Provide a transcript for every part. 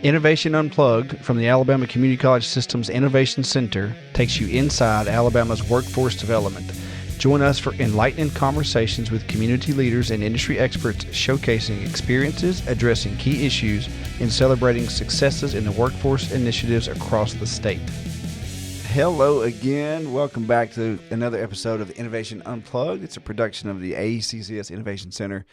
Innovation Unplugged from the Alabama Community College System's Innovation Center takes you inside Alabama's workforce development. Join us for enlightening conversations with community leaders and industry experts showcasing experiences, addressing key issues, and celebrating successes in the workforce initiatives across the state. Hello again. Welcome back to another episode of Innovation Unplugged. It's a production of the AECCS Innovation Center.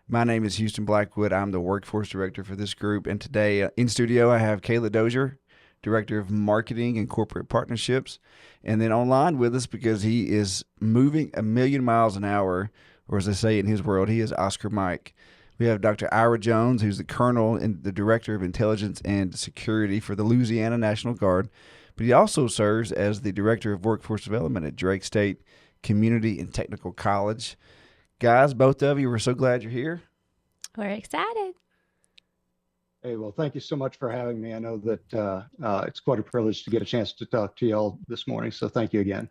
My name is Houston Blackwood. I'm the workforce director for this group. And today in studio, I have Kaliah Dozier, director of marketing and corporate partnerships. And then online with us, because he is moving a million miles an hour, or as they say in his world, he is Oscar Mike. We have Dr. Ira Jones, who's the colonel and the director of intelligence and security for the Louisiana National Guard. But he also serves as the director of workforce development at Drake State Community and Technical College. Guys, both of you, we're so glad you're here. We're excited. Hey, well, thank you so much for having me. I know that it's quite a privilege to get a chance to talk to y'all this morning, so thank you again.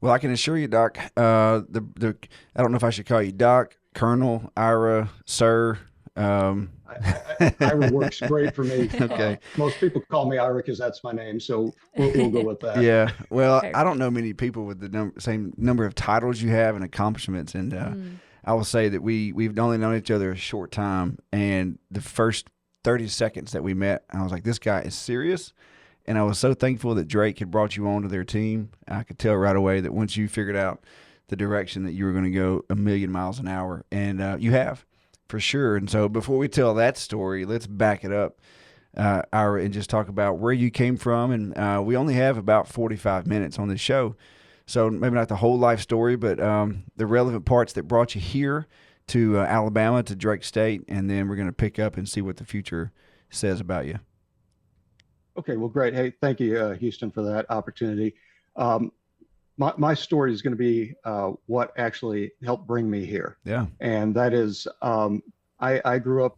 Well, I can assure you, Doc, I don't know if I should call you Doc, Colonel, Ira, Sir. Ira works great for me. Okay. Most people call me Ira because that's my name, so we'll go with that. Yeah. Well, I don't know many people with the same number of titles you have and accomplishments, and I will say that we've only known each other a short time, and the first 30 seconds that we met, I was like, this guy is serious. And I was so thankful that Drake had brought you onto their team. I could tell right away that once you figured out the direction that you were going to go a million miles an hour, and you have. For sure. And so before we tell that story, let's back it up, Ira, and just talk about where you came from. And we only have about 45 minutes on this show. So maybe not the whole life story, but the relevant parts that brought you here to Alabama, to Drake State. And then we're going to pick up and see what the future says about you. Okay, well, great. Hey, thank you, Houston, for that opportunity. My story is going to be what actually helped bring me here. Yeah. And that is, I grew up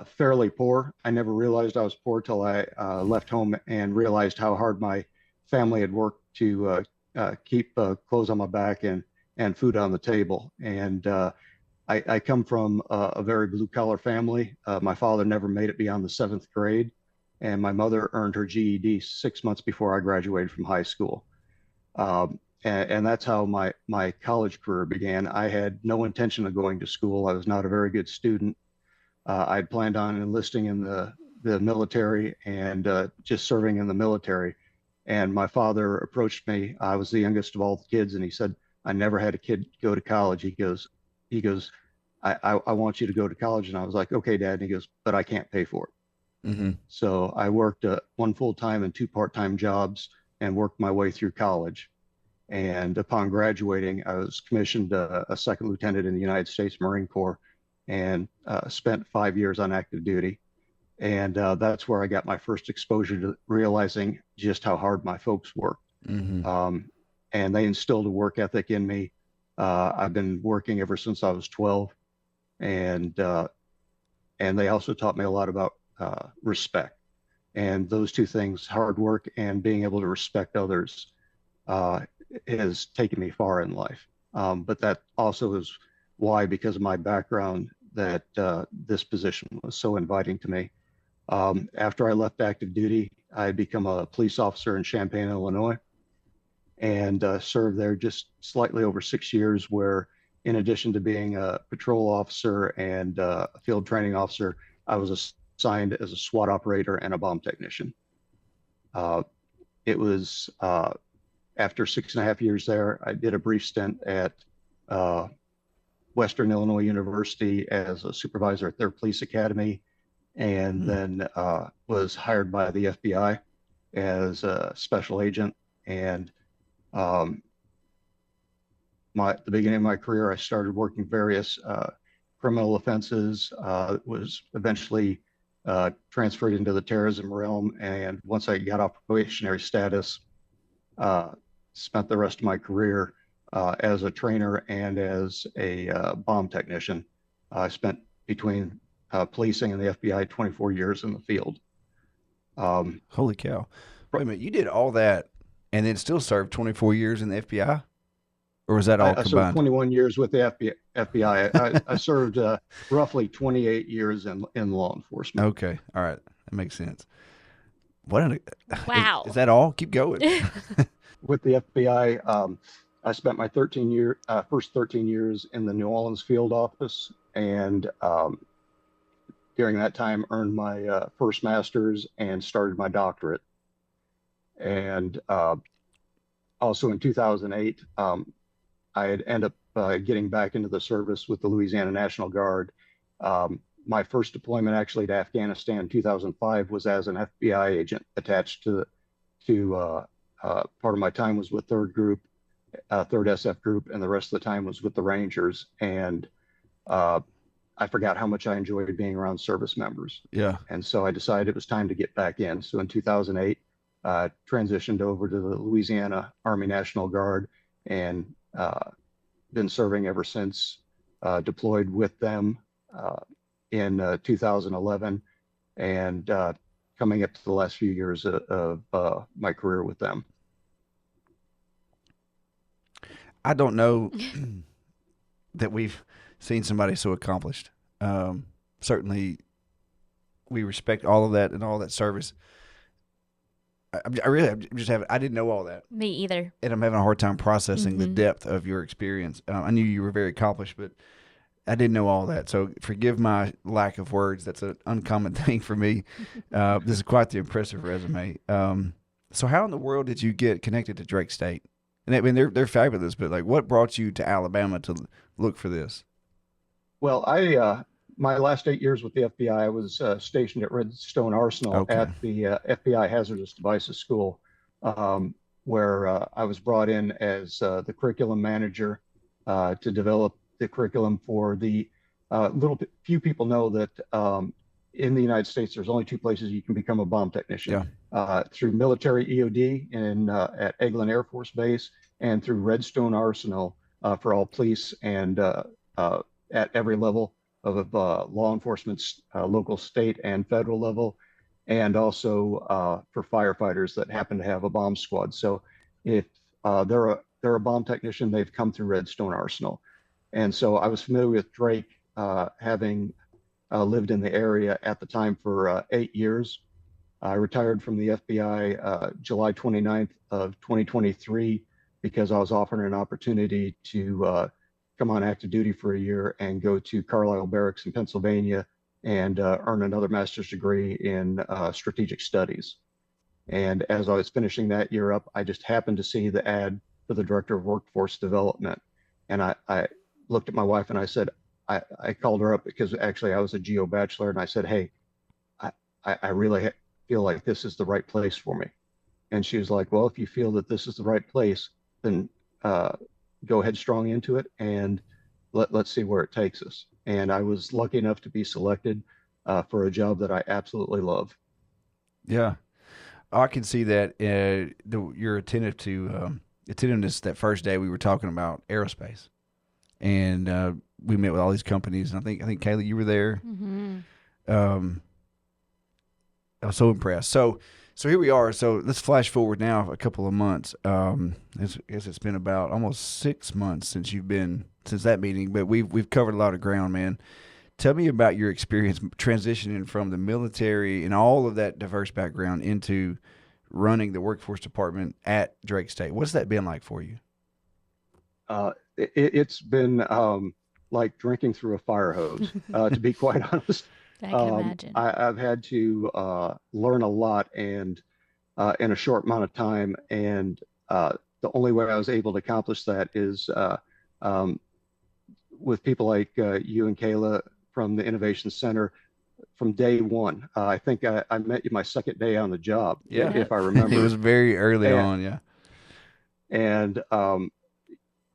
fairly poor. I never realized I was poor till I left home and realized how hard my family had worked to keep clothes on my back and food on the table. And I come from a very blue collar family. My father never made it beyond the 7th grade, and my mother earned her GED 6 months before I graduated from high school. And that's how my college career began. I had no intention of going to school. I was not a very good student. I'd planned on enlisting in the military and just serving in the military. And my father approached me. I was the youngest of all the kids, and he said, I never had a kid go to college. He goes, I want you to go to college. And I was like, okay, Dad. And he goes, but I can't pay for it. Mm-hmm. So I worked 1 full-time and 2 part-time jobs and worked my way through college. And upon graduating, I was commissioned a 2nd lieutenant in the United States Marine Corps and spent 5 years on active duty. And that's where I got my first exposure to realizing just how hard my folks worked. Mm-hmm. And they instilled a work ethic in me. I've been working ever since I was 12. And they also taught me a lot about respect. And those two things, hard work and being able to respect others, has taken me far in life. But that also is why, because of my background, that this position was so inviting to me. After I left active duty, I had become a police officer in Champaign, Illinois, and served there just slightly over 6 years, where in addition to being a patrol officer and a field training officer, I was assigned as a SWAT operator and a bomb technician. It was after 6.5 years there, I did a brief stint at Western Illinois University as a supervisor at their police academy, and then was hired by the FBI as a special agent. And the beginning of my career, I started working various criminal offenses, was eventually transferred into the terrorism realm. And once I got off probationary status, spent the rest of my career as a trainer and as a bomb technician. I spent between policing and the FBI 24 years in the field. Holy cow. Wait a minute. You did all that and then still served 24 years in the FBI? or was that all I served combined? 21 years with the FBI. I served roughly 28 years in law enforcement. Okay, all right, that makes sense. What is Wow. that all? Keep going. With the FBI, I spent my first 13 years in the New Orleans field office, and during that time earned my first master's and started my doctorate. And also in 2008, I had ended up getting back into the service with the Louisiana National Guard. My first deployment actually to Afghanistan in 2005 was as an FBI agent attached to part of my time was with Third SF Group, and the rest of the time was with the Rangers. And uh, I forgot how much I enjoyed being around service members. Yeah. And so I decided it was time to get back in. So in 2008, transitioned over to the Louisiana Army National Guard and been serving ever since, deployed with them in 2011 and coming up to the last few years of my career with them. I don't know that we've seen somebody so accomplished. Certainly, we respect all of that and all that service. I didn't know all that, Me either. and I'm having a hard time processing the Mhm. depth of your experience. I knew you were very accomplished, but I didn't know all that. So forgive my lack of words. That's an uncommon thing for me. This is quite the impressive resume. So how in the world did you get connected to Drake State? And I mean, they're fabulous, but like, what brought you to Alabama to look for this? Well, my last 8 years with the FBI, I was stationed at Redstone Arsenal Okay. at the FBI Hazardous Devices School, um, where I was brought in as the curriculum manager to develop the curriculum for the few people know that in the United States, there's only two places you can become a bomb technician. Yeah. Through military EOD at Eglin Air Force Base and through Redstone Arsenal for all police and at every level of law enforcement, local, state, and federal level, and also for firefighters that happen to have a bomb squad. So if they're a bomb technician, they've come through Redstone Arsenal. And so I was familiar with Drake, having lived in the area at the time for 8 years. I retired from the FBI July 29th of 2023 because I was offered an opportunity to come on active duty for a year and go to Carlisle Barracks in Pennsylvania and earn another master's degree in strategic studies. And as I was finishing that year up, I just happened to see the ad for the director of workforce development. And I looked at my wife and I said, I called her up because actually I was a geo bachelor, and I said, hey, I really feel like this is the right place for me. And she was like, well, if you feel that this is the right place, then go headstrong into it and let's see where it takes us. And I was lucky enough to be selected for a job that I absolutely love. Yeah. I can see that your attentiveness that first day we were talking about aerospace, and we met with all these companies, and I think Kaylee, you were there. Mm-hmm. I was so impressed. So here we are. So let's flash forward now a couple of months. I guess it's been about almost 6 months since that meeting, but we've covered a lot of ground, man. Tell me about your experience transitioning from the military and all of that diverse background into running the workforce department at Drake State. What's that been like for you? It's been like drinking through a fire hose, to be quite honest. I can imagine. I've had to learn a lot and in a short amount of time, and the only way I was able to accomplish that is um, with people like you and Kayla from the Innovation Center from day one. I think I met you my second day on the job, Yeah. if I remember. It was very early on, yeah. And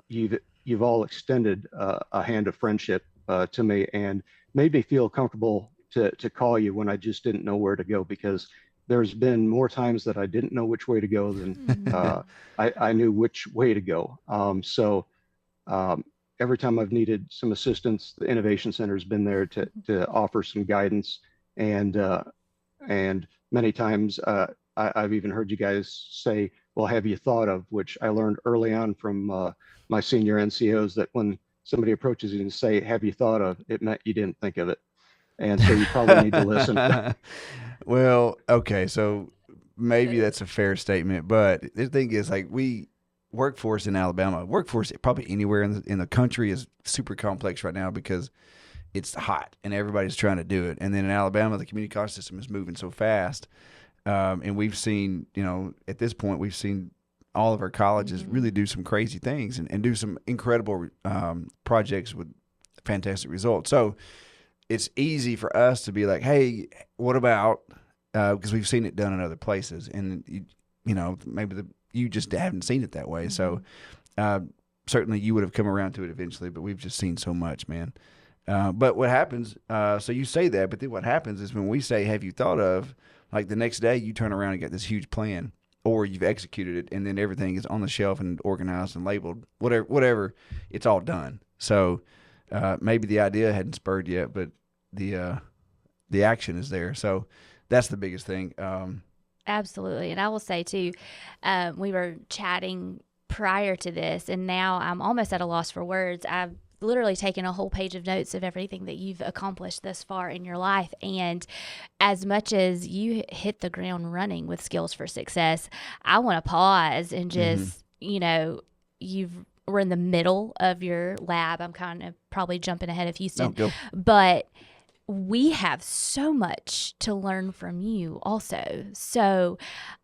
you've all extended a hand of friendship to me and made me feel comfortable to call you when I just didn't know where to go, because there's been more times that I didn't know which way to go than I knew which way to go. So every time I've needed some assistance, the Innovation Center has been there to offer some guidance, and many times I've even heard you guys say, well, have you thought of, which I learned early on from my senior NCOs, that when somebody approaches you and say, have you thought of, it meant you didn't think of it. And so you probably need to listen. Well, okay, so maybe that's a fair statement, but the thing is, like, workforce in Alabama, workforce probably anywhere in the country is super complex right now because it's hot and everybody's trying to do it. And then in Alabama, the community college system is moving so fast, and we've seen, at this point, we've seen all of our colleges really do some crazy things and do some incredible projects with fantastic results. So it's easy for us to be like, hey, what about, because we've seen it done in other places, and maybe you just haven't seen it that way. So certainly you would have come around to it eventually, but we've just seen so much, man. But what happens, so you say that, but then what happens is when we say, have you thought of, like the next day you turn around and get this huge plan, or you've executed it, and then everything is on the shelf and organized and labeled, whatever, it's all done. So maybe the idea hadn't spurred yet, but the action is there. So that's the biggest thing. Absolutely. And I will say too, we were chatting prior to this, and now I'm almost at a loss for words. I've literally taken a whole page of notes of everything that you've accomplished thus far in your life. And as much as you hit the ground running with Skills for Success, I want to pause and just, we're in the middle of your lab. I'm kind of probably jumping ahead of Houston, but we have so much to learn from you also. So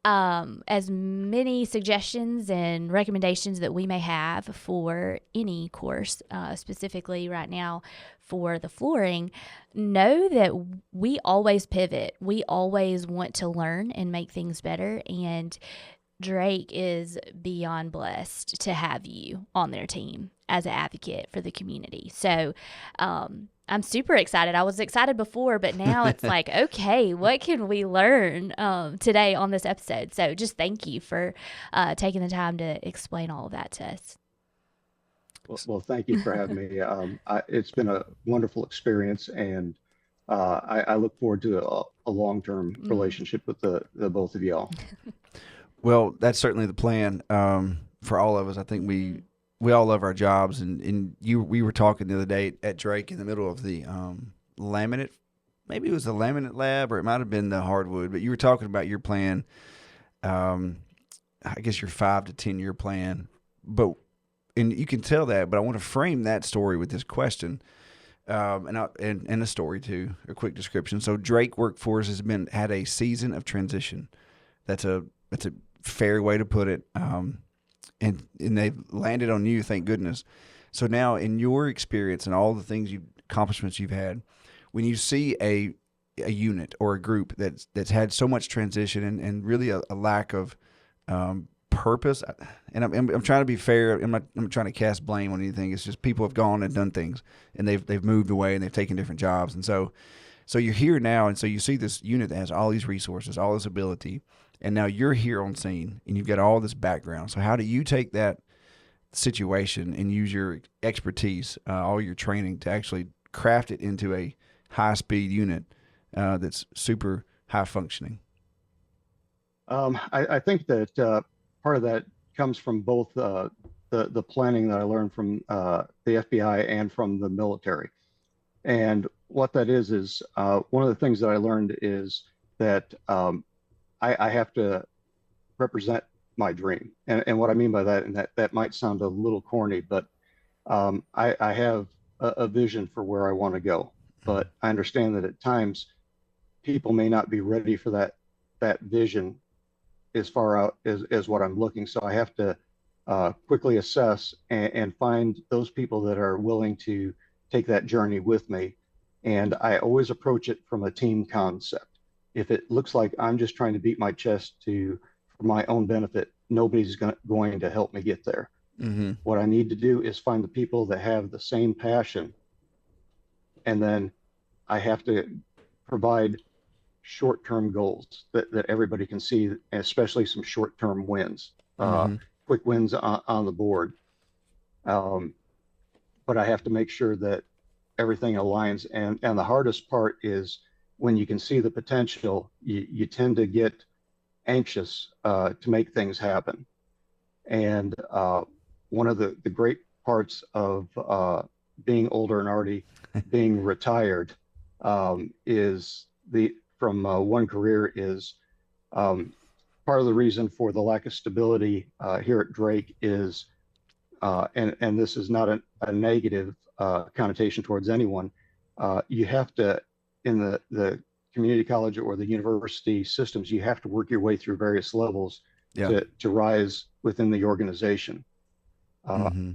as many suggestions and recommendations that we may have for any course, specifically right now for the flooring, know that we always pivot. We always want to learn and make things better. And Drake is beyond blessed to have you on their team as an advocate for the community. So I'm super excited. I was excited before, but now it's like, okay, what can we learn today on this episode? So just thank you for taking the time to explain all of that to us. Well, thank you for having me. It's been a wonderful experience, and I look forward to a long-term relationship with the both of y'all. Well, that's certainly the plan for all of us. I think we all love our jobs, and we were talking the other day at Drake in the middle of the laminate. Maybe it was the laminate lab, or it might have been the hardwood. But you were talking about your plan. I guess your 5 to 10 year plan. And you can tell that. But I want to frame that story with this question, and a story too, a quick description. So Drake Workforce has had a season of transition. That's a fair way to put it. And they've landed on you, thank goodness. So now, in your experience and all the accomplishments you've had, when you see a unit or a group that's had so much transition and really a lack of purpose, and I'm trying to be fair. I'm trying to cast blame on anything. It's just people have gone and done things, and they've moved away and they've taken different jobs, and so you're here now, and so you see this unit that has all these resources, all this ability. And now you're here on scene, and you've got all this background. So how do you take that situation and use your expertise, all your training, to actually craft it into a high-speed unit that's super high-functioning? I think that part of that comes from both the planning that I learned from the FBI and from the military. And what that is one of the things that I learned is that I have to represent my dream. And what I mean by that, and that might sound a little corny, but I have a vision for where I want to go. But I understand that at times people may not be ready for that vision as far out as what I'm looking. So I have to quickly assess and find those people that are willing to take that journey with me. And I always approach it from a team concept. If it looks like I'm just trying to beat my chest for my own benefit, nobody's going to help me get there. Mm-hmm. What I need to do is find the people that have the same passion. And then I have to provide short-term goals that everybody can see, especially some short-term wins, quick wins on the board. But I have to make sure that everything aligns. And the hardest part is when you can see the potential, you tend to get anxious to make things happen. And one of the great parts of being older and already being retired is from one career is um, part of the reason for the lack of stability here at Drake is, and this is not a negative connotation towards anyone, you have to, in the community college or the university systems, you have to work your way through various levels Yeah. to rise within the organization.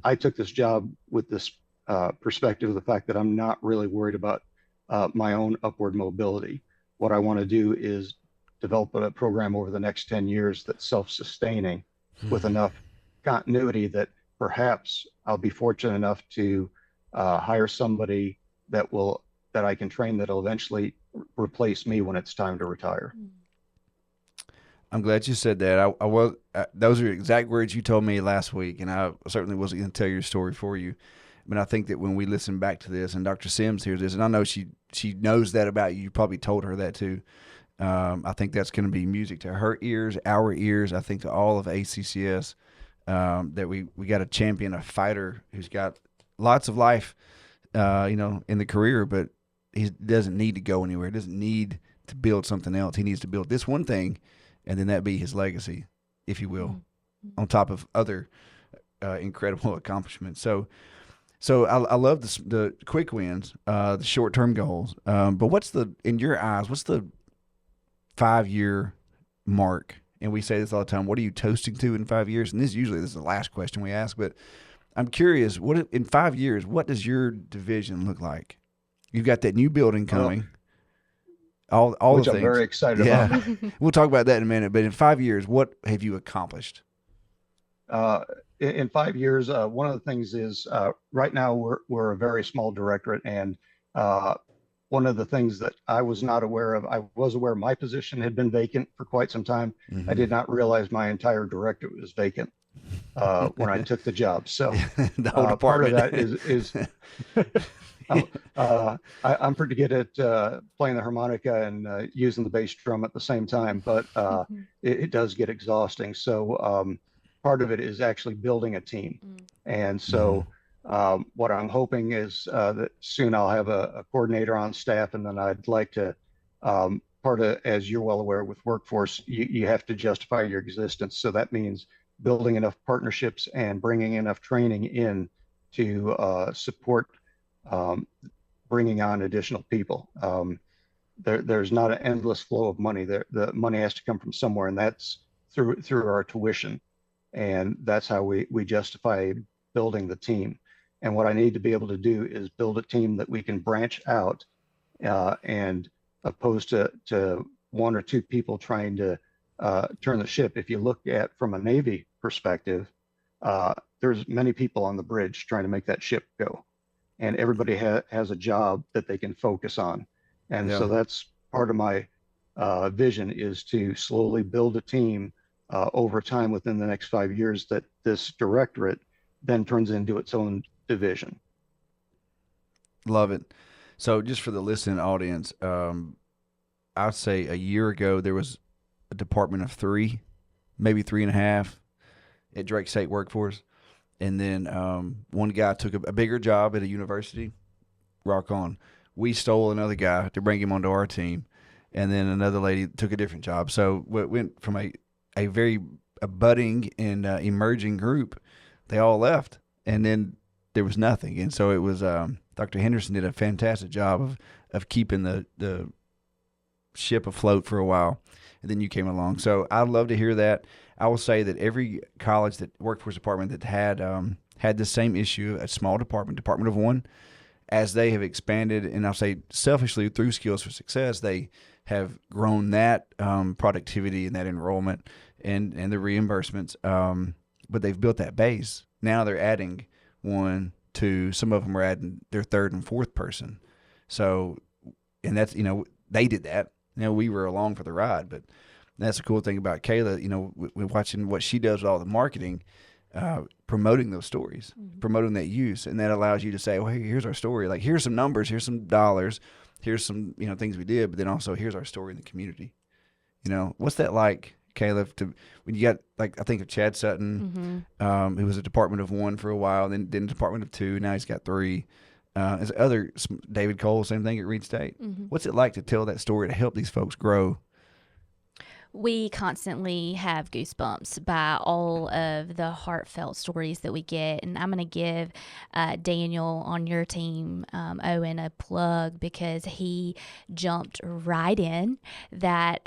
I took this job with this perspective of the fact that I'm not really worried about my own upward mobility. What I want to do is develop a program over the next 10 years that's self-sustaining with enough continuity that perhaps I'll be fortunate enough to hire somebody that I can train that'll eventually replace me when it's time to retire. I'm glad you said that. I was those are exact words you told me last week, and I certainly wasn't going to tell your story for you. But I think that when we listen back to this, and Dr. Sims hears this, and I know she knows that about you. You probably told her that too. I think that's going to be music to her ears, our ears. I think to all of ACCS that we got a champion, a fighter who's got lots of life, in the career, but he doesn't need to go anywhere. He doesn't need to build something else. He needs to build this one thing, and then that be his legacy, if you will, on top of other incredible accomplishments. So I love the quick wins, the short-term goals. But in your eyes, what's the 5-year mark? And we say this all the time. What are you toasting to in 5 years? And this is the last question we ask, but I'm curious, in 5 years, what does your division look like? You've got that new building coming. All which the I'm things. very excited about. We'll talk about that in a minute. But in 5 years, what have you accomplished? In 5 years, one of the things is right now we're a very small directorate, and one of the things that I was not aware of, I was aware my position had been vacant for quite some time. I did not realize my entire directorate was vacant when I took the job. So the whole department. part of that is I'm pretty good at playing the harmonica and using the bass drum at the same time, but it does get exhausting. So part of it is actually building a team. And so what I'm hoping is that soon I'll have a coordinator on staff, and then I'd like to, part of, as you're well aware with workforce, you have to justify your existence. So that means building enough partnerships and bringing enough training in to support bringing on additional people. There's not an endless flow of money. The money has to come from somewhere, and that's through our tuition. And that's how we justify building the team. And what I need to be able to do is build a team that we can branch out, and opposed to one or two people trying to turn the ship. If you look at from a Navy perspective, there's many people on the bridge trying to make that ship go, and everybody has a job that they can focus on. And so that's part of my vision, is to slowly build a team over time within the next 5 years that this directorate then turns into its own division. Love it. So just for the listening audience, I'd say a year ago there was a department of 3, maybe 3.5 at Drake State Workforce. And then one guy took a bigger job at a university. Rock on. We stole another guy to bring him onto our team. And then another lady took a different job. So it went from a very budding and emerging group. They all left. And then there was nothing. And so it was Dr. Henderson did a fantastic job of keeping the ship afloat for a while. And then you came along. So I'd love to hear that. I will say that every college that workforce department that had the same issue, a small department of one, as they have expanded, and I'll say selfishly through Skills for Success, they have grown that productivity and that enrollment and the reimbursements. But they've built that base. Now they're adding 1, 2. Some of them are adding their 3rd and 4th person. So, and that's, they did that. We were along for the ride, but that's the cool thing about Kaliah. We're watching what she does with all the marketing, promoting those stories, promoting that use, and that allows you to say, well, hey, here's our story. Like, here's some numbers, here's some dollars, here's some things we did, but then also here's our story in the community. What's that like? Caleb, when you got, like, I think of Chad Sutton, who was a Department of 1 for a while, then Department of 2, now he's got 3. As David Cole, same thing at Reed State. What's it like to tell that story to help these folks grow? We constantly have goosebumps by all of the heartfelt stories that we get. And I'm going to give Daniel on your team, Owen, a plug because he jumped right in that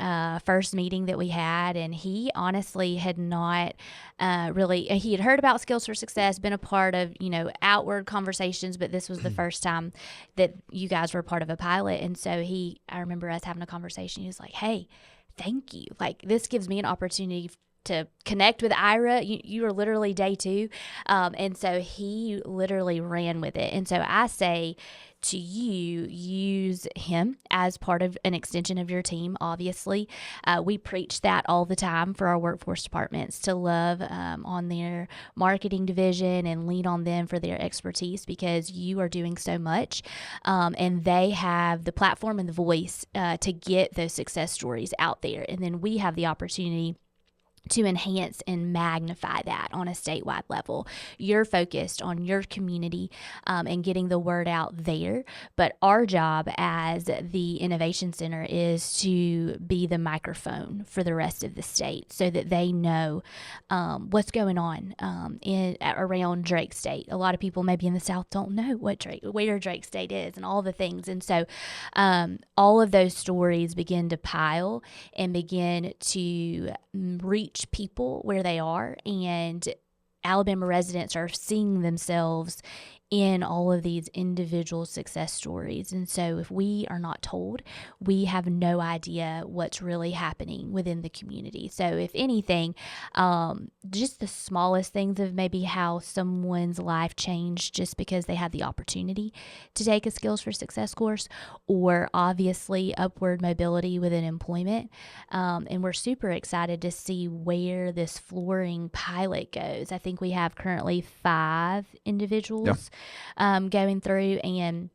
first meeting that we had. And he honestly had not he had heard about Skills for Success, been a part of, outward conversations, but this was the first time that you guys were part of a pilot. And so I remember us having a conversation. He was like, hey, thank you. Like, this gives me an opportunity to connect with Ira. You are literally day 2. And so he literally ran with it. And so I say to you, use him as part of an extension of your team, obviously. We preach that all the time for our workforce departments, to love on their marketing division and lean on them for their expertise, because you are doing so much. And they have the platform and the voice to get those success stories out there. And then we have the opportunity to enhance and magnify that on a statewide level. You're focused on your community and getting the word out there. But our job as the Innovation Center is to be the microphone for the rest of the state so that they know what's going on around Drake State. A lot of people maybe in the South don't know where Drake State is and all the things. And so all of those stories begin to pile and begin to reach people where they are, and Alabama residents are seeing themselves in all of these individual success stories. And so if we are not told, we have no idea what's really happening within the community. So if anything, just the smallest things of maybe how someone's life changed just because they had the opportunity to take a Skills for Success course, or obviously upward mobility within employment. And we're super excited to see where this flooring pilot goes. I think we have currently 5 individuals going through, and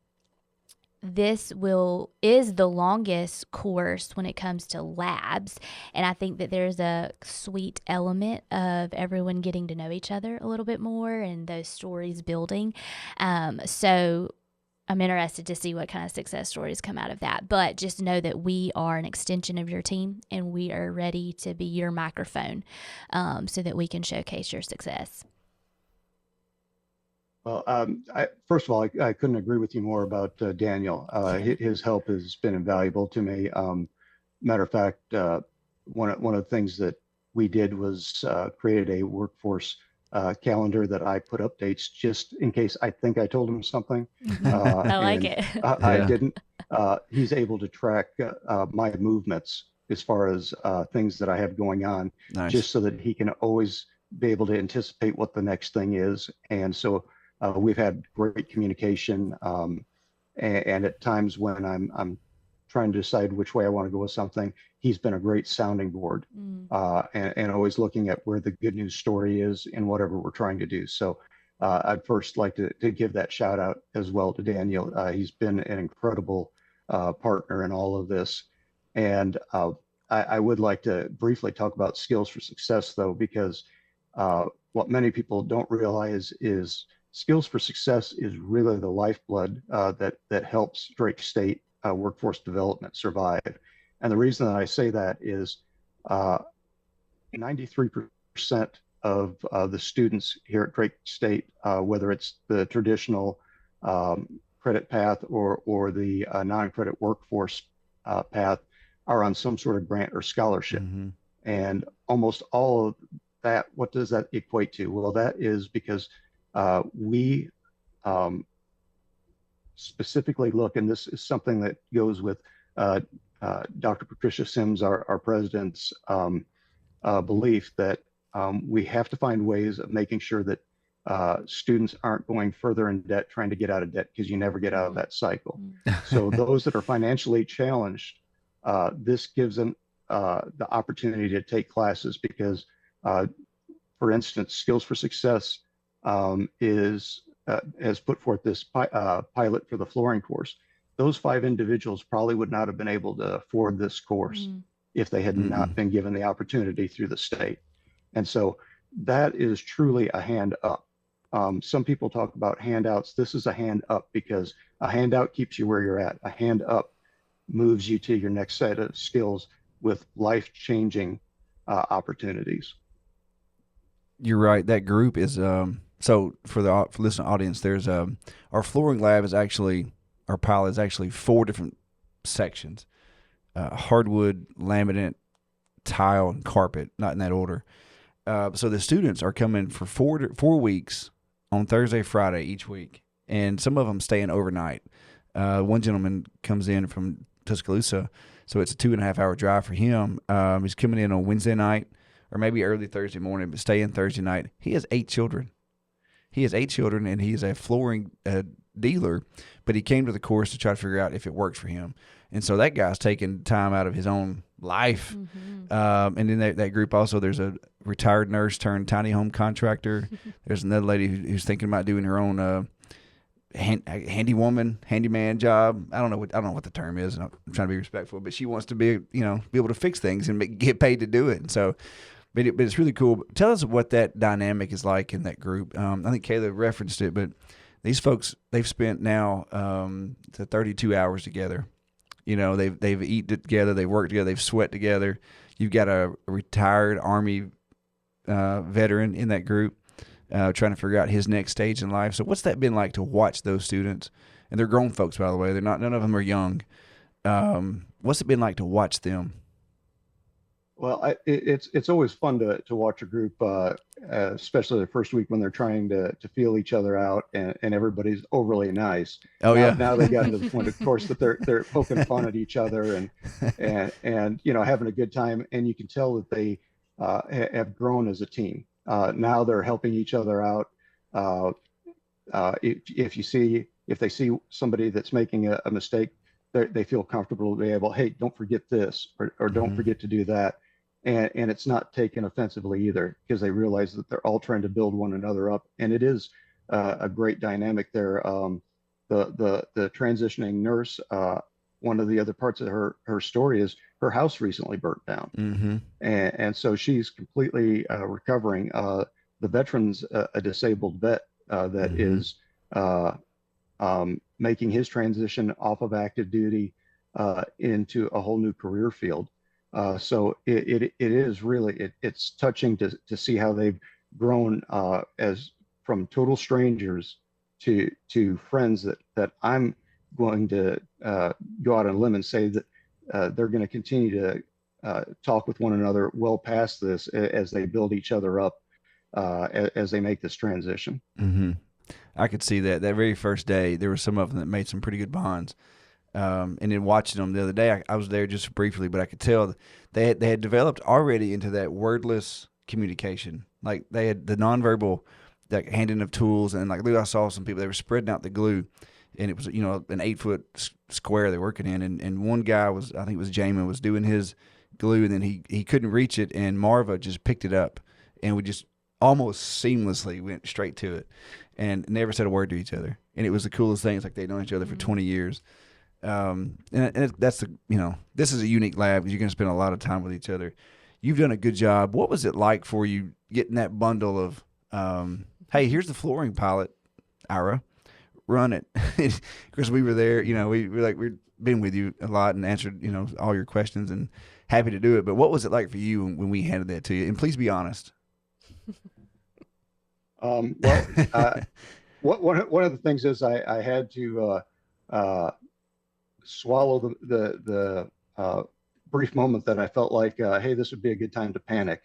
this is the longest course when it comes to labs. And I think that there's a sweet element of everyone getting to know each other a little bit more and those stories building. So I'm interested to see what kind of success stories come out of that. But just know that we are an extension of your team, and we are ready to be your microphone so that we can showcase your success. Well, first of all, I couldn't agree with you more about Daniel. His help has been invaluable to me. Matter of fact, one of the things that we did was created a workforce calendar that I put updates just in case I think I told him something. I like it. I didn't. He's able to track my movements as far as things that I have going on, just so that he can always be able to anticipate what the next thing is. And so we've had great communication, and at times when I'm trying to decide which way I want to go with something, he's been a great sounding board, and always looking at where the good news story is in whatever we're trying to do. So I'd first like to give that shout out as well to Daniel. He's been an incredible partner in all of this. And I would like to briefly talk about Skills for Success, though, because what many people don't realize is Skills for Success is really the lifeblood that helps Drake State workforce development survive. And the reason that I say that is 93% of the students here at Drake State, whether it's the traditional credit path or the non-credit workforce path, are on some sort of grant or scholarship. And almost all of that, what does that equate to? Well, that is because we specifically look, and this is something that goes with Dr. Patricia Sims, our president's belief that we have to find ways of making sure that students aren't going further in debt trying to get out of debt, because you never get out of that cycle. So those that are financially challenged, this gives them the opportunity to take classes, because for instance, Skills for Success has put forth this pilot for the flooring course. Those 5 individuals probably would not have been able to afford this course if they had not been given the opportunity through the state. And so that is truly a hand up. Some people talk about handouts. This is a hand up because a handout keeps you where you're at. A hand up moves you to your next set of skills with life-changing opportunities. You're right. That group is so for the listening audience. There's our flooring lab is actually our pilot is actually 4 different sections: hardwood, laminate, tile, and carpet. Not in that order. So the students are coming for 4 weeks on Thursday, Friday each week, and some of them staying overnight. One gentleman comes in from Tuscaloosa, so it's a 2.5-hour drive for him. He's coming in on Wednesday night or maybe early Thursday morning, but staying Thursday night. He has 8 children. And he is a flooring dealer, but he came to the course to try to figure out if it works for him. And so that guy's taking time out of his own life. And in that group also, there's a retired nurse turned tiny home contractor. There's another lady who's thinking about doing her own handyman job. I don't know what the term is, and I'm trying to be respectful, but she wants to be able to fix things and get paid to do it. And so, but it's really cool. Tell us what that dynamic is like in that group. I think Kayla referenced it, but these folks, they've spent now 32 hours together. They've eaten together, they've worked together, they've sweat together. You've got a retired Army veteran in that group trying to figure out his next stage in life. So what's that been like to watch those students? And they're grown folks, by the way. None of them are young. What's it been like to watch them? Well, it's always fun to watch a group, especially the first week when they're trying to feel each other out and everybody's overly nice. Now they've gotten to the point, of course, that they're poking fun at each other and having a good time. And you can tell that they have grown as a team. Now they're helping each other out. If they see somebody that's making a mistake, they feel comfortable to be able, hey, don't forget this or don't forget to do that. And it's not taken offensively either, because they realize that they're all trying to build one another up. And it is a great dynamic there. The transitioning nurse, one of the other parts of her story is her house recently burnt down. And so she's completely recovering. The veteran's a disabled vet that is making his transition off of active duty into a whole new career field. So it is really, it's touching to see how they've grown as from total strangers to friends that I'm going to go out on a limb and say that they're going to continue to talk with one another well past this as they build each other up as they make this transition. I could see that very first day, there were some of them that made some pretty good bonds. And then watching them the other day, I was there just briefly, but I could tell they had developed already into that wordless communication. Like they had the nonverbal, like handing of tools, and like I saw some people, they were spreading out the glue, and it was an 8-foot square they're working in, and one guy was, I think it was Jamin, was doing his glue, and then he couldn't reach it, and Marva just picked it up, and we just almost seamlessly went straight to it, and never said a word to each other, and it was the coolest thing. It's like they'd known each other for 20 years. And that's this is a unique lab because you're going to spend a lot of time with each other. You've done a good job. What was it like for you getting that bundle of, hey, here's the flooring pilot, Ira, run it? Because we were there, we've been with you a lot and answered, all your questions and happy to do it. But what was it like for you when we handed that to you? And please be honest. One of the things is I had to swallow the brief moment that I felt like, hey, this would be a good time to panic.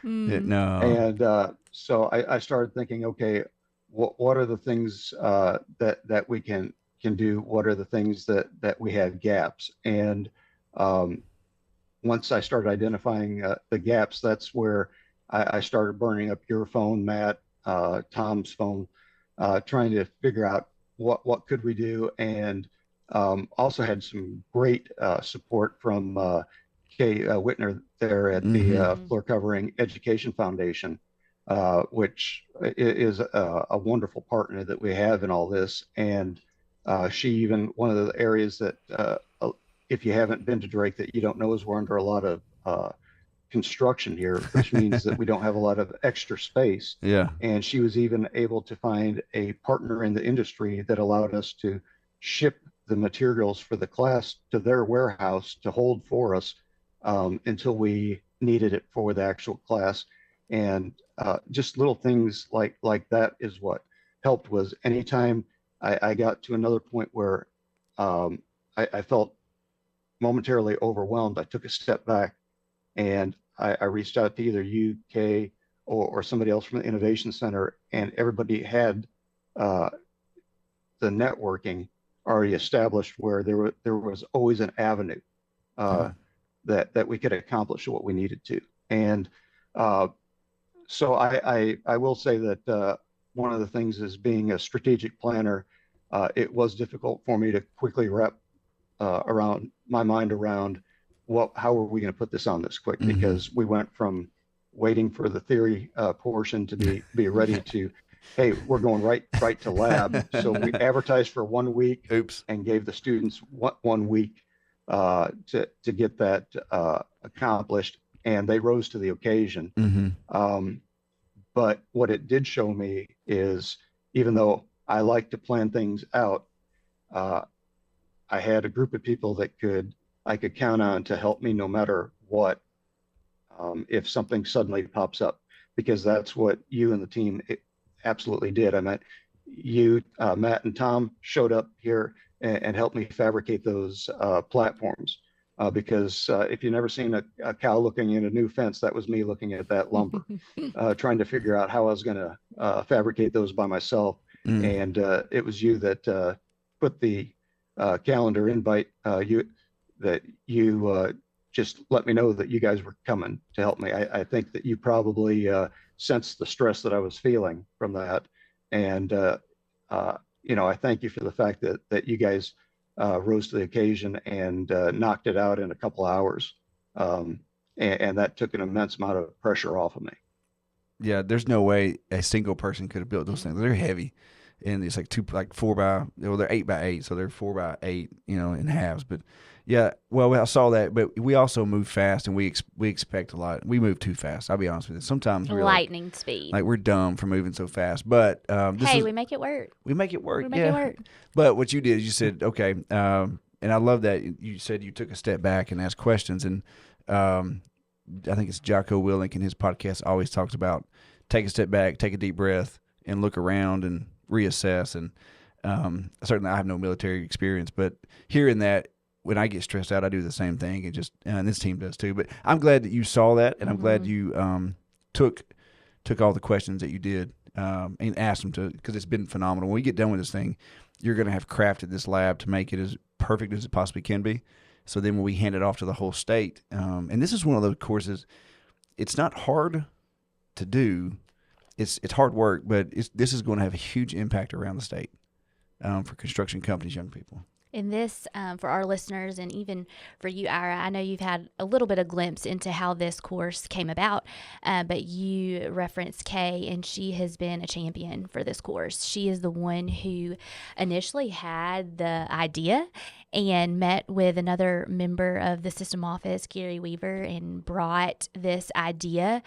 No. And so I started thinking, okay, what are the things that we can do? What are the things that we have gaps? And once I started identifying the gaps, that's where I started burning up your phone, Matt, Tom's phone, trying to figure out what could we do, and also had some great support from Kay Whitner there at the Floor Covering Education Foundation, which is a wonderful partner that we have in all this. And she even, one of the areas that if you haven't been to Drake, that you don't know is we're under a lot of construction here, which means that we don't have a lot of extra space. Yeah. And she was even able to find a partner in the industry that allowed us to ship the materials for the class to their warehouse to hold for us until we needed it for the actual class. And just little things like that is what helped. Was anytime I got to another point where I felt momentarily overwhelmed, I took a step back and I reached out to either you, Kay, or somebody else from the Innovation Center, and everybody had the networking already established where there was always an avenue that we could accomplish what we needed to. And so I will say that one of the things is being a strategic planner. It was difficult for me to quickly wrap around my mind around how are we going to put this on this quick, because we went from waiting for the theory portion to be ready to, hey, we're going right to lab. So we advertised for 1 week. Oops. And gave the students 1 week to get that accomplished, and they rose to the occasion. But what it did show me is, even though I like to plan things out, I had a group of people that I could count on to help me no matter what, if something suddenly pops up, because that's what you and the team absolutely did. I mean, you, Matt and Tom showed up here and helped me fabricate those platforms. Because if you've never seen a cow looking at a new fence, that was me looking at that lumber, trying to figure out how I was going to fabricate those by myself. And it was you that put the calendar invite, you just let me know that you guys were coming to help me. I think that you probably sensed the stress that I was feeling from that. And, I thank you for the fact that you guys rose to the occasion and knocked it out in a couple hours. And that took an immense amount of pressure off of me. Yeah, there's no way a single person could have built those things. They're heavy, and it's like 4 by, well, they're 8 by 8, so they're 4 by 8, in halves. But yeah, well, I saw that, but we also move fast, and we expect a lot. We move too fast. I'll be honest with you. Sometimes we're lightning speed. Like we're dumb for moving so fast. But we make it work. We make it work. We make it work. But what you did is you said, okay, and I love that you said you took a step back and asked questions. And I think it's Jocko Willink in his podcast always talks about take a step back, take a deep breath, and look around and reassess. And certainly I have no military experience, but hearing that, when I get stressed out, I do the same thing, and this team does too. But I'm glad that you saw that, and I'm glad you took all the questions that you did and asked them to, because it's been phenomenal. When we get done with this thing, you're going to have crafted this lab to make it as perfect as it possibly can be. So then when we hand it off to the whole state, and this is one of those courses, it's not hard to do. It's hard work, but this is going to have a huge impact around the state for construction companies, young people. In this, for our listeners, and even for you, Ira, I know you've had a little bit of glimpse into how this course came about, but you referenced Kay, and she has been a champion for this course. She is the one who initially had the idea and met with another member of the system office, Gary Weaver, and brought this idea.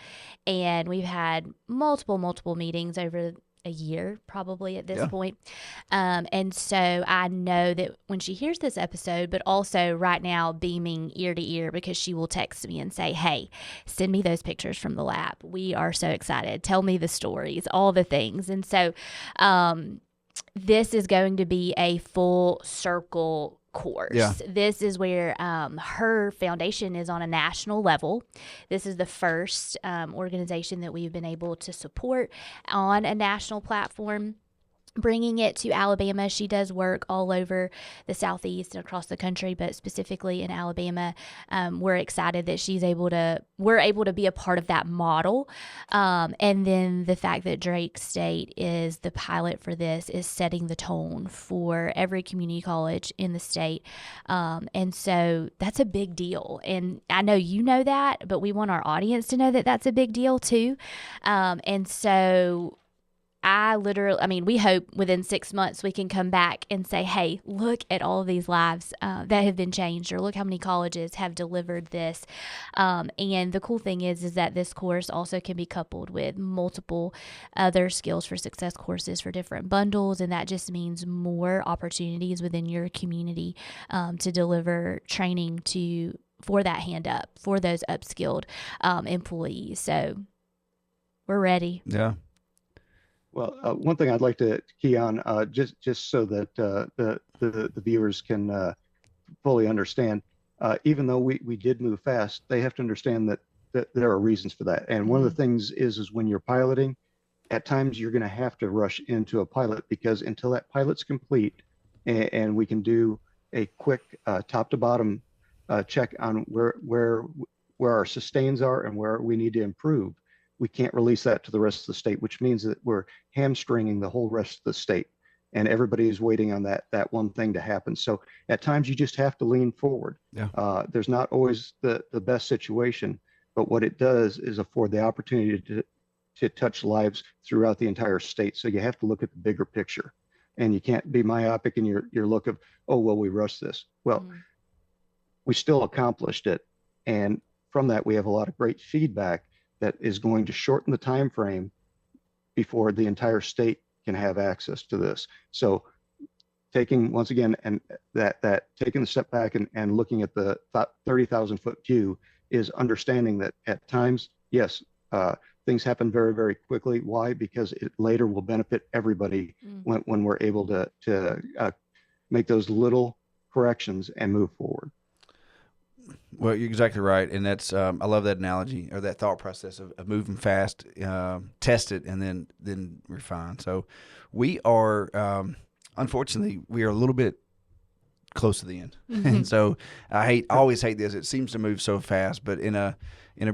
And we've had multiple meetings over a year probably at this point. And so I know that when she hears this episode, but also right now beaming ear to ear, because she will text me and say, hey, send me those pictures from the lab. We are so excited. Tell me the stories, all the things. And so this is going to be a full circle course. Yeah. This is where her foundation is on a national level. This is the first organization that we've been able to support on a national platform, bringing it to Alabama. She does work all over the Southeast and across the country, but specifically in Alabama. We're excited that we're able to be a part of that model. And then the fact that Drake State is the pilot for this is setting the tone for every community college in the state. And so that's a big deal. And I know you know that, but we want our audience to know that that's a big deal too. And so we hope within 6 months we can come back and say, hey, look at all of these lives that have been changed, or look how many colleges have delivered this. And the cool thing is that this course also can be coupled with multiple other skills for success courses for different bundles. And that just means more opportunities within your community to deliver training for that hand up, for those upskilled employees. So we're ready. Yeah. Well, one thing I'd like to key on, just so that the viewers can fully understand, even though we did move fast, they have to understand that there are reasons for that. And one of the things is when you're piloting, at times you're going to have to rush into a pilot, because until that pilot's complete and we can do a quick top to bottom check on where our sustains are and where we need to improve, we can't release that to the rest of the state, which means that we're hamstringing the whole rest of the state, and everybody is waiting on that one thing to happen. So at times you just have to lean forward. Yeah. There's not always the best situation, but what it does is afford the opportunity to touch lives throughout the entire state. So you have to look at the bigger picture, and you can't be myopic in your look of, oh, well, we rushed this. Well, we still accomplished it. And from that, we have a lot of great feedback that is going to shorten the time frame before the entire state can have access to this. So taking, once again, and that taking the step back and looking at the 30,000 foot view is understanding that at times, yes, things happen very, very quickly. Why? Because it later will benefit everybody when we're able to make those little corrections and move forward. Well, you're exactly right, and that's I love that analogy, or that thought process of moving fast, test it, and then refine. So we are, unfortunately, we are a little bit close to the end, and so I always hate this. It seems to move so fast, but in a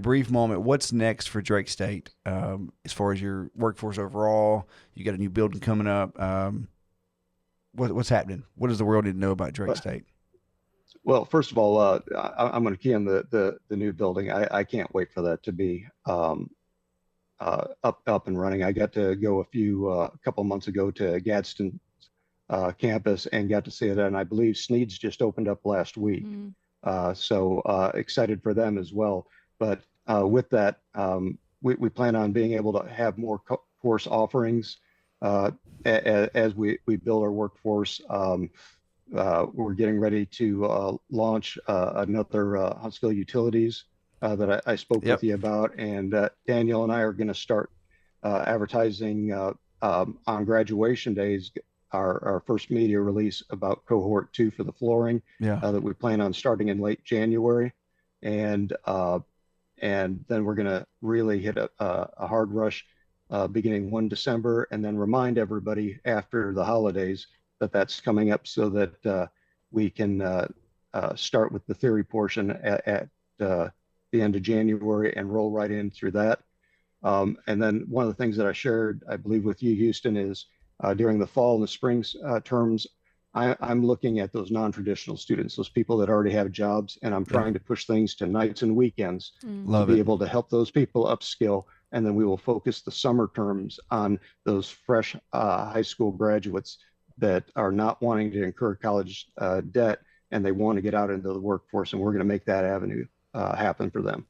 brief moment, what's next for Drake State as far as your workforce overall? You got a new building coming up. What's happening? What does the world need to know about Drake State? Well, first of all, I'm going to key on the new building. I can't wait for that to be up and running. I got to go a couple months ago to Gadsden campus and got to see it, and I believe Sneed's just opened up last week. So excited for them as well. But with that, we plan on being able to have more course offerings as we build our workforce. We're getting ready to launch another Huntsville Utilities that I spoke with you about, and Daniel and I are going to start advertising on graduation days our first media release about cohort 2 for the flooring that we plan on starting in late January, and then we're going to really hit a hard rush beginning 1 December, and then remind everybody after the holidays that's coming up, so that we can start with the theory portion at the end of January and roll right in through that. And then one of the things that I shared, I believe, with you, Houston, is during the fall and the spring terms, I'm looking at those non-traditional students, those people that already have jobs, and I'm trying to push things to nights and weekends to be able to help those people upskill. And then we will focus the summer terms on those fresh high school graduates that are not wanting to incur college debt, and they want to get out into the workforce, and we're going to make that avenue happen for them.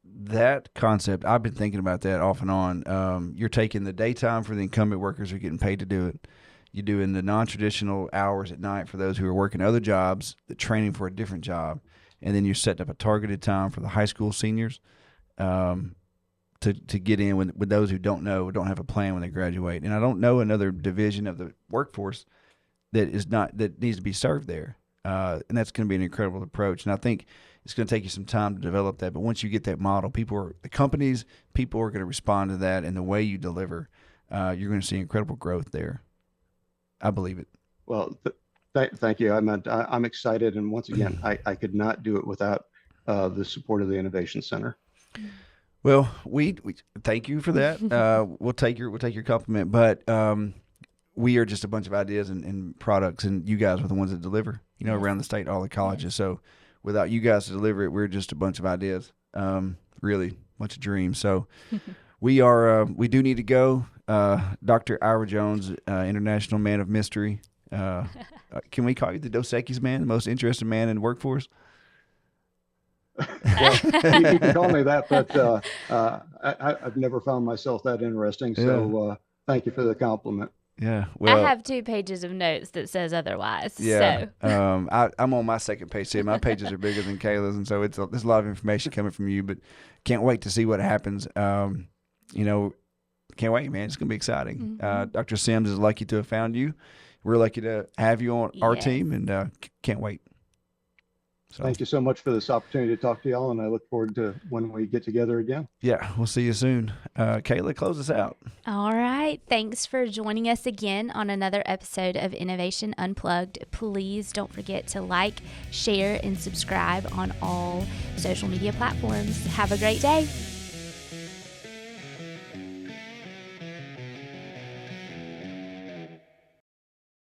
That concept, I've been thinking about that off and on. You're taking the daytime for the incumbent workers who are getting paid to do it. You're doing the non-traditional hours at night for those who are working other jobs, the training for a different job, and then you're setting up a targeted time for the high school seniors to get in with those who don't have a plan when they graduate. And I don't know another division of the workforce that needs to be served there. And that's going to be an incredible approach. And I think it's going to take you some time to develop that. But once you get that model, people are going to respond to that, and the way you deliver, you're going to see incredible growth there. I believe it. Well, thank you. I'm excited. And once again, I could not do it without the support of the Innovation Center. Well, we thank you for that. We'll take your compliment, but we are just a bunch of ideas and products, and you guys are the ones that deliver, around the state, all the colleges. So without you guys to deliver it, we're just a bunch of ideas, really a bunch of dreams. So we do need to go. Dr. Ira Jones, International Man of Mystery. Can we call you the Dos Equis man, the most interesting man in the workforce? Well, you can call me that, but I've never found myself that interesting. So thank you for the compliment. Yeah, well, I have 2 pages of notes that says otherwise. Yeah, So. I'm on my second page too. My pages are bigger than Kayla's, and so there's a lot of information coming from you. But can't wait to see what happens. Can't wait, man. It's gonna be exciting. Dr. Sims is lucky to have found you. We're lucky to have you on our team, and can't wait. So. Thank you so much for this opportunity to talk to y'all, and I look forward to when we get together again. Yeah, we'll see you soon. Kayla, close us out. All right. Thanks for joining us again on another episode of Innovation Unplugged. Please don't forget to like, share, and subscribe on all social media platforms. Have a great day.